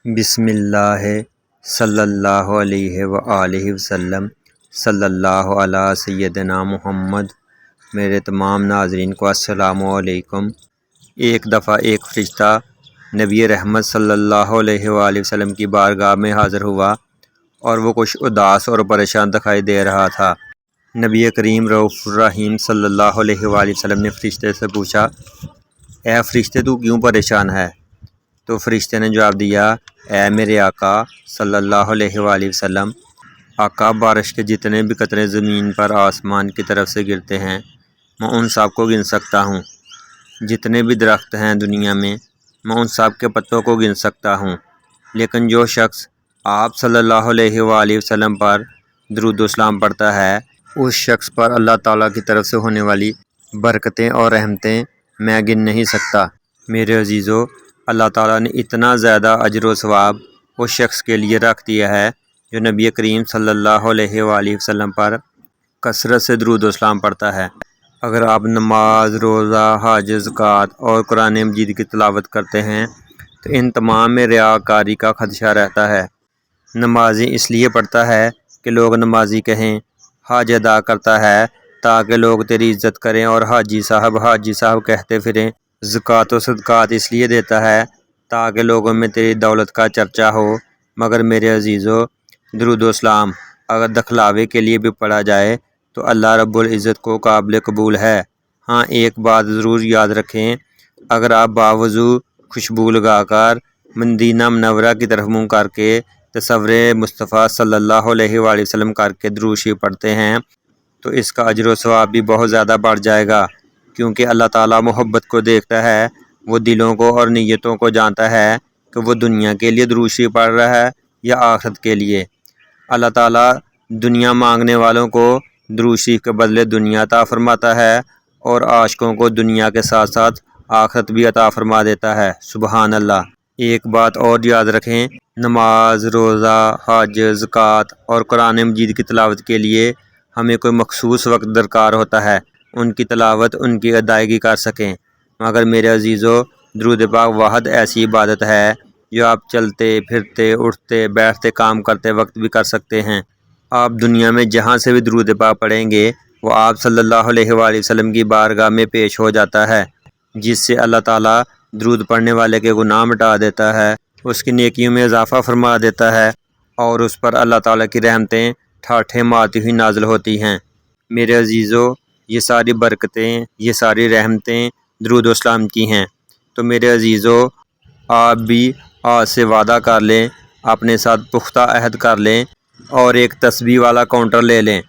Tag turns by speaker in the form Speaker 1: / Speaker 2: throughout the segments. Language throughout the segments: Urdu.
Speaker 1: بسم اللہ صلی اللہ علیہ وآلہ وسلم صلی اللہ علی سیدنا محمد۔ میرے تمام ناظرین کو السلام علیکم۔ ایک دفعہ ایک فرشتہ نبی رحمت صلی اللہ علیہ وآلہ وسلم کی بارگاہ میں حاضر ہوا اور وہ کچھ اداس اور پریشان دکھائی دے رہا تھا۔ نبی کریم رؤوف الرحیم صلی اللہ علیہ وآلہ وسلم نے فرشتے سے پوچھا، اے فرشتے تو کیوں پریشان ہے؟ تو فرشتے نے جواب دیا، اے میرے آقا صلی اللہ علیہ وآلہ وسلم، آقا بارش کے جتنے بھی قطرے زمین پر آسمان کی طرف سے گرتے ہیں میں ان سب کو گن سکتا ہوں۔ جتنے بھی درخت ہیں دنیا میں ان سب کے پتوں کو گن سکتا ہوں، لیکن جو شخص آپ صلی اللہ علیہ وآلہ وسلم پر درود و سلام پڑھتا ہے اس شخص پر اللہ تعالیٰ کی طرف سے ہونے والی برکتیں اور رحمتیں میں گن نہیں سکتا۔ میرے عزیزو، اللہ تعالیٰ نے اتنا زیادہ اجر و ثواب اس شخص کے لیے رکھ دیا ہے جو نبی کریم صلی اللہ علیہ وآلہ وسلم پر کثرت سے درود و سلام پڑھتا ہے۔ اگر آپ نماز، روزہ، حج، زکوٰۃ اور قرآن مجید کی تلاوت کرتے ہیں تو ان تمام میں ریاکاری کا خدشہ رہتا ہے۔ نمازی اس لیے پڑھتا ہے کہ لوگ نمازی کہیں، حج ادا کرتا ہے تاکہ لوگ تیری عزت کریں اور حاجی صاحب کہتے پھریں۔ زکوٰۃ و صدقات اس لیے دیتا ہے تاکہ لوگوں میں تیری دولت کا چرچا ہو۔ مگر میرے عزیزو، درود و سلام اگر دکھلاوے کے لیے بھی پڑھا جائے تو اللہ رب العزت کو قابل قبول ہے۔ ہاں، ایک بات ضرور یاد رکھیں، اگر آپ باوضو خوشبو لگا کر مدینہ منورہ کی طرف منہ کر کے تصور مصطفیٰ صلی اللہ علیہ وآلہ وسلم کر کے درود شریف پڑھتے ہیں تو اس کا اجر و ثواب بھی بہت زیادہ بڑھ جائے گا، کیونکہ اللہ تعالیٰ محبت کو دیکھتا ہے، وہ دلوں کو اور نیتوں کو جانتا ہے کہ وہ دنیا کے لیے درود شریف پڑھ رہا ہے یا آخرت کے لیے۔ اللہ تعالیٰ دنیا مانگنے والوں کو درود شریف کے بدلے دنیا عطا فرماتا ہے اور عاشقوں کو دنیا کے ساتھ ساتھ آخرت بھی عطا فرما دیتا ہے۔ سبحان اللہ۔ ایک بات اور یاد رکھیں، نماز، روزہ، حج، زکوٰۃ اور قرآن مجید کی تلاوت کے لیے ہمیں کوئی مخصوص وقت درکار ہوتا ہے ان کی تلاوت، ان کی ادائیگی کر سکیں۔ مگر میرے عزیزو، درود پاک واحد ایسی عبادت ہے جو آپ چلتے پھرتے اٹھتے بیٹھتے کام کرتے وقت بھی کر سکتے ہیں۔ آپ دنیا میں جہاں سے بھی درود پاک پڑھیں گے وہ آپ صلی اللہ علیہ وآلہ وسلم کی بارگاہ میں پیش ہو جاتا ہے، جس سے اللہ تعالیٰ درود پڑھنے والے کے گناہ مٹا دیتا ہے، اس کی نیکیوں میں اضافہ فرما دیتا ہے اور اس پر اللہ تعالیٰ کی رحمتیں ٹھاٹھیں مارتی ہوئی نازل ہوتی ہیں۔ میرے عزیزو، یہ ساری برکتیں، یہ ساری رحمتیں درود و سلام کی ہیں، تو میرے عزیزو آپ بھی آج سے وعدہ کر لیں، اپنے ساتھ پختہ عہد کر لیں اور ایک تسبیح والا کاؤنٹر لے لیں،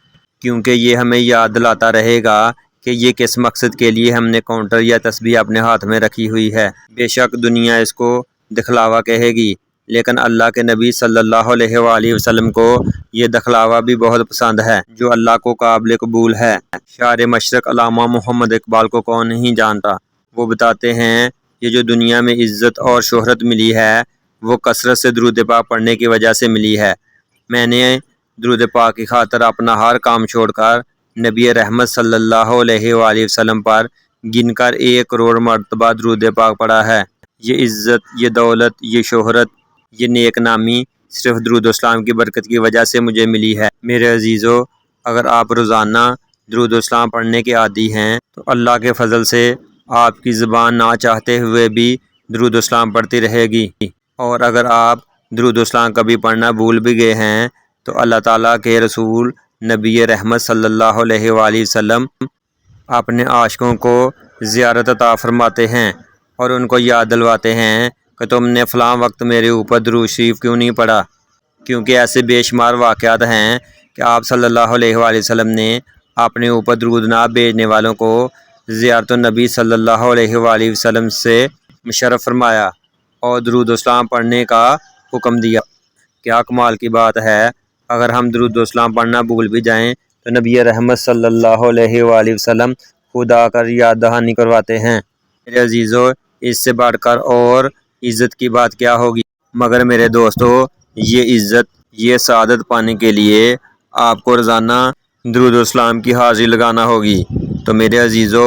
Speaker 1: کیونکہ یہ ہمیں یاد دلاتا رہے گا کہ یہ کس مقصد کے لیے ہم نے کاؤنٹر یا تسبیح اپنے ہاتھ میں رکھی ہوئی ہے۔ بے شک دنیا اس کو دکھلاوا کہے گی، لیکن اللہ کے نبی صلی اللہ علیہ وآلہ وسلم کو یہ دکھلاوا بھی بہت پسند ہے جو اللہ کو قابل قبول ہے۔ شاعر مشرق علامہ محمد اقبال کو کون نہیں جانتا؟ وہ بتاتے ہیں یہ جو دنیا میں عزت اور شہرت ملی ہے وہ کثرت سے درود پاک پڑھنے کی وجہ سے ملی ہے۔ میں نے درود پاک کی خاطر اپنا ہر کام چھوڑ کر نبی رحمت صلی اللہ علیہ وآلہ وسلم پر گن کر 1 کروڑ مرتبہ درود پاک پڑھا ہے۔ یہ عزت، یہ دولت، یہ شہرت، یہ نیک نامی صرف درود و اسلام کی برکت کی وجہ سے مجھے ملی ہے۔ میرے عزیزو، اگر آپ روزانہ درود و اسلام پڑھنے کے عادی ہیں تو اللہ کے فضل سے آپ کی زبان نہ چاہتے ہوئے بھی درود و اسلام پڑھتی رہے گی، اور اگر آپ درود و اسلام کبھی پڑھنا بھول بھی گئے ہیں تو اللہ تعالیٰ کے رسول نبی رحمت صلی اللہ علیہ وآلہ وسلم اپنے عاشقوں کو زیارت عطا فرماتے ہیں اور ان کو یاد دلواتے ہیں کہ تم نے فلاں وقت میرے اوپر درود شریف کیوں نہیں پڑھا، کیونکہ ایسے بے شمار واقعات ہیں کہ آپ صلی اللہ علیہ وآلہ وسلم نے اپنے اوپر درود نہ بھیجنے والوں کو زیارت النبی صلی اللہ علیہ وآلہ وسلم سے مشرف فرمایا اور درود و اسلام پڑھنے کا حکم دیا۔ کیا کمال کی بات ہے، اگر ہم درود و اسلام پڑھنا بھول بھی جائیں تو نبی رحمت صلی اللہ علیہ وآلہ وسلم خود آ کر یاد دہانی کرواتے ہیں۔ میرے عزیزو، اس سے بڑھ کر اور عزت کی بات کیا ہوگی؟ مگر میرے دوستو، یہ عزت، یہ سعادت پانے کے لیے آپ کو روزانہ درود و اسلام کی حاضری لگانا ہوگی۔ تو میرے عزیزو،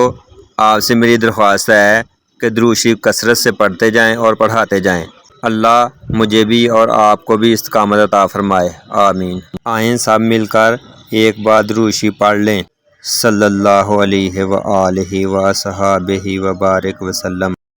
Speaker 1: آپ سے میری درخواست ہے کہ درود شریف کثرت سے پڑھتے جائیں اور پڑھاتے جائیں۔ اللہ مجھے بھی اور آپ کو بھی استقامت عطا فرمائے، آمین۔ آئیں سب مل کر ایک بار درود شریف پڑھ لیں۔ صلی اللہ علیہ وآلہ وصحبہ وبارک وسلم۔